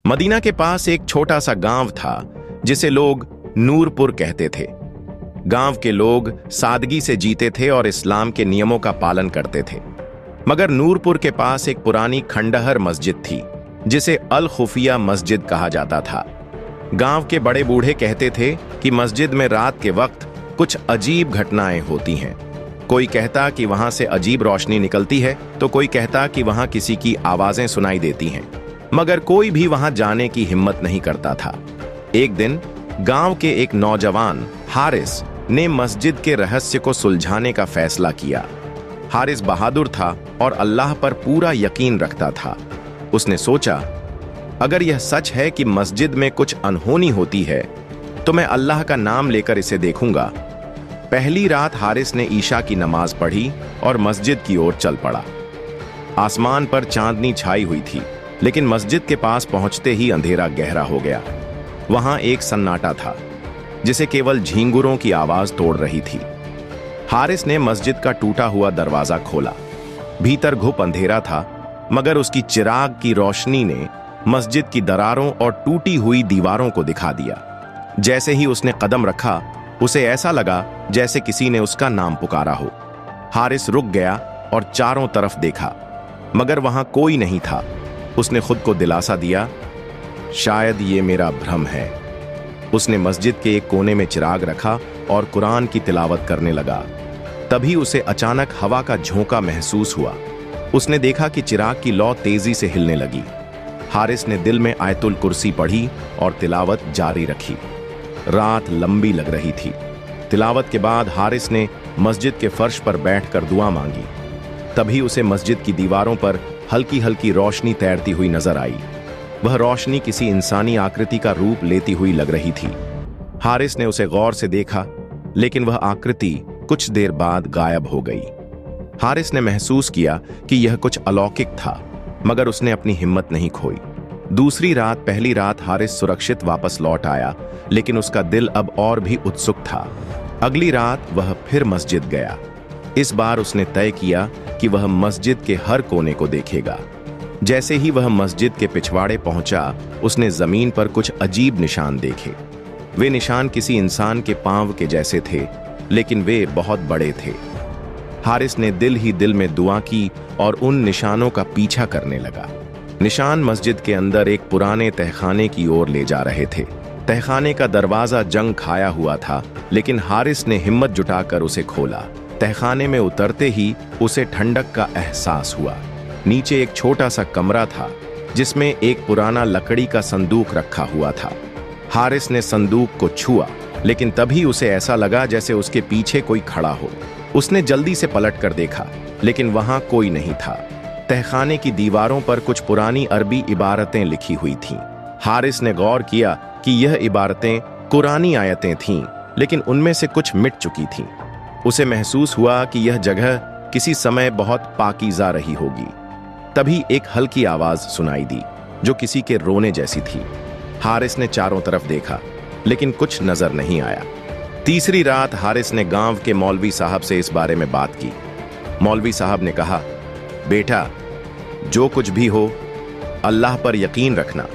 Medina के पास एक छोटा सा गांव था जिसे लोग नूरपुर कहते थे। गांव के लोग सादगी से जीते थे और इस्लाम के नियमों का पालन करते थे। मगर नूरपुर के पास एक पुरानी खंडहर मस्जिद थी जिसे अल खुफिया मस्जिद कहा जाता था। गांव के बड़े बूढ़े कहते थे कि मस्जिद में रात के वक्त कुछ अजीब घटनाएं होती हैं। कोई कहता कि वहां से अजीब रोशनी निकलती है तो कोई कहता कि वहां किसी की आवाजें सुनाई देती हैं, मगर कोई भी वहां जाने की हिम्मत नहीं करता था। एक दिन गांव के एक नौजवान हारिस ने मस्जिद के रहस्य को सुलझाने का फैसला किया। हारिस बहादुर था और अल्लाह पर पूरा यकीन रखता था। उसने सोचा, अगर यह सच है कि मस्जिद में कुछ अनहोनी होती है तो मैं अल्लाह का नाम लेकर इसे देखूंगा। पहली रात हारिस ने ईशा की नमाज पढ़ी और मस्जिद की ओर चल पड़ा। आसमान पर चांदनी छाई हुई थी, लेकिन मस्जिद के पास पहुंचते ही अंधेरा गहरा हो गया। वहां एक सन्नाटा था जिसे केवल झींगुरों की आवाज तोड़ रही थी। हारिस ने मस्जिद का टूटा हुआ दरवाजा खोला। भीतर घुप अंधेरा था, मगर उसकी चिराग की रोशनी ने मस्जिद की दरारों और टूटी हुई दीवारों को दिखा दिया। जैसे ही उसने कदम रखा, उसे ऐसा लगा जैसे किसी ने उसका नाम पुकारा हो। हारिस रुक गया और चारों तरफ देखा, मगर वहां कोई नहीं था। उसने खुद को दिलासा दिया, शायद ये मेरा भ्रम है। उसने मस्जिद के एक कोने में चिराग रखा और कुरान की तिलावत करने लगा। तभी उसे अचानक हवा का झोंका महसूस हुआ। उसने देखा कि चिराग की लौ तेजी से हिलने लगी। हारिस ने दिल में आयतुल कुर्सी पढ़ी और तिलावत जारी रखी। रात लंबी लग रही थी। तिलावत के बाद हारिस ने मस्जिद के फर्श पर बैठकर दुआ मांगी। तभी उसे मस्जिद की दीवारों पर हल्की हल्की रोशनी तैरती हुई नजर आई। वह रोशनी किसी इंसानी आकृति का रूप लेती हुई लग रही थी। हारिस ने उसे गौर से देखा, लेकिन वह आकृति कुछ देर बाद गायब हो गई। हारिस ने महसूस किया कि यह कुछ अलौकिक था, मगर उसने अपनी हिम्मत नहीं खोई। दूसरी रात पहली रात हारिस सुरक्षित वापस लौट आया, लेकिन उसका दिल अब और भी उत्सुक था। अगली रात वह फिर मस्जिद गया। इस बार उसने तय किया कि वह मस्जिद के हर कोने को देखेगा। जैसे ही वह मस्जिद के पिछवाड़े पहुंचा, उसने जमीन पर कुछ अजीब निशान देखे। वे निशान किसी इंसान के पांव के जैसे थे, लेकिन वे बहुत बड़े थे। हारिस ने दिल ही दिल में दुआ की और उन निशानों का पीछा करने लगा। निशान मस्जिद के अंदर एक पुराने तहखाने की ओर ले जा रहे थे। तहखाने का दरवाजा जंग खाया हुआ था, लेकिन हारिस ने हिम्मत जुटाकर उसे खोला। तहखाने में उतरते ही उसे ठंडक का एहसास हुआ। नीचे एक छोटा सा कमरा था जिसमें एक पुराना लकड़ी का संदूक रखा हुआ था। हारिस ने संदूक को छुआ, लेकिन तभी उसे ऐसा लगा जैसे उसके पीछे कोई खड़ा हो। उसने जल्दी से पलट कर देखा, लेकिन वहां कोई नहीं था। तहखाने की दीवारों पर कुछ पुरानी अरबी इबारतें लिखी हुई थीं। हारिस ने गौर किया कि यह इबारतें कुरानी आयतें थीं, लेकिन उनमें से कुछ मिट चुकी थीं। उसे महसूस हुआ कि यह जगह किसी समय बहुत पाकीज़ा रही होगी। तभी एक हल्की आवाज सुनाई दी, जो किसी के रोने जैसी थी। हारिस ने चारों तरफ देखा, लेकिन कुछ नजर नहीं आया। तीसरी रात हारिस ने गांव के मौलवी साहब से इस बारे में बात की। मौलवी साहब ने कहा, बेटा, जो कुछ भी हो, अल्लाह पर यकीन रखना।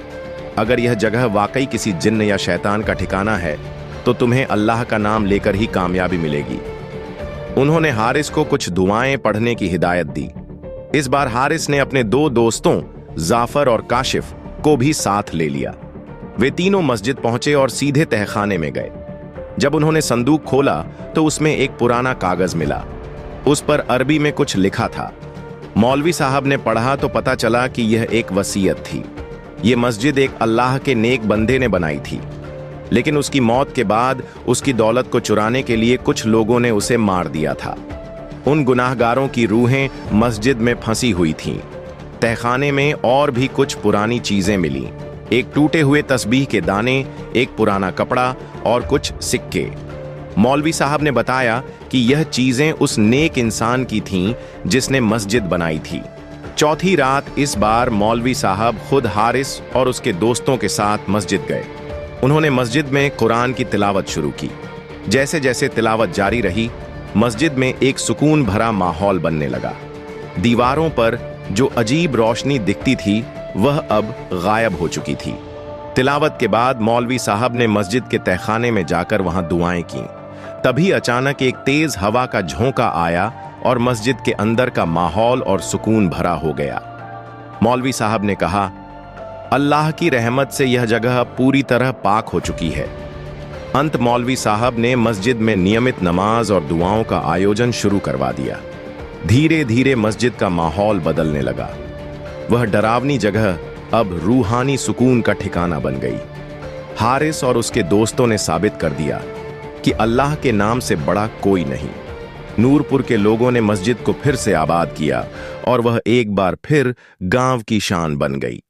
अगर यह जगह वाकई किसी जिन्न या शैतान का ठिकाना है तो तुम्हें अल्लाह का नाम लेकर ही कामयाबी मिलेगी। उन्होंने हारिस को कुछ दुआएं पढ़ने की हिदायत दी। इस बार हारिस ने अपने दो दोस्तों जाफर और काशिफ को भी साथ ले लिया। वे तीनों मस्जिद पहुंचे और सीधे तहखाने में गए। जब उन्होंने संदूक खोला तो उसमें एक पुराना कागज मिला। उस पर अरबी में कुछ लिखा था। मौलवी साहब ने पढ़ा तो पता चला कि यह एक वसीयत थी। यह मस्जिद एक अल्लाह के नेक बंदे ने बनाई थी, लेकिन उसकी मौत के बाद उसकी दौलत को चुराने के लिए कुछ लोगों ने उसे मार दिया था। उन गुनाहगारों की रूहें मस्जिद में फंसी हुई थीं। तहखाने में और भी कुछ पुरानी चीजें मिली। एक टूटे हुए तस्बीह के दाने, एक पुराना कपड़ा और कुछ सिक्के। मौलवी साहब ने बताया कि यह चीजें उस नेक इंसान की थीं जिसने मस्जिद बनाई थी। चौथी रात इस बार मौलवी साहब खुद हारिस और उसके दोस्तों के साथ मस्जिद गए। उन्होंने मस्जिद में कुरान की तिलावत शुरू की। जैसे जैसे तिलावत जारी रही, मस्जिद में एक सुकून भरा माहौल बनने लगा। दीवारों पर जो अजीब रोशनी दिखती थी, वह अब गायब हो चुकी थी। तिलावत के बाद मौलवी साहब ने मस्जिद के तहखाने में जाकर वहां दुआएं की। तभी अचानक एक तेज हवा का झोंका आया और मस्जिद के अंदर का माहौल और सुकून भरा हो गया। मौलवी साहब ने कहा, अल्लाह की रहमत से यह जगह पूरी तरह पाक हो चुकी है। अंत मौलवी साहब ने मस्जिद में नियमित नमाज और दुआओं का आयोजन शुरू करवा दिया। धीरे धीरे मस्जिद का माहौल बदलने लगा। वह डरावनी जगह अब रूहानी सुकून का ठिकाना बन गई। हारिस और उसके दोस्तों ने साबित कर दिया कि अल्लाह के नाम से बड़ा कोई नहीं। नूरपुर के लोगों ने मस्जिद को फिर से आबाद किया और वह एक बार फिर गांव की शान बन गई।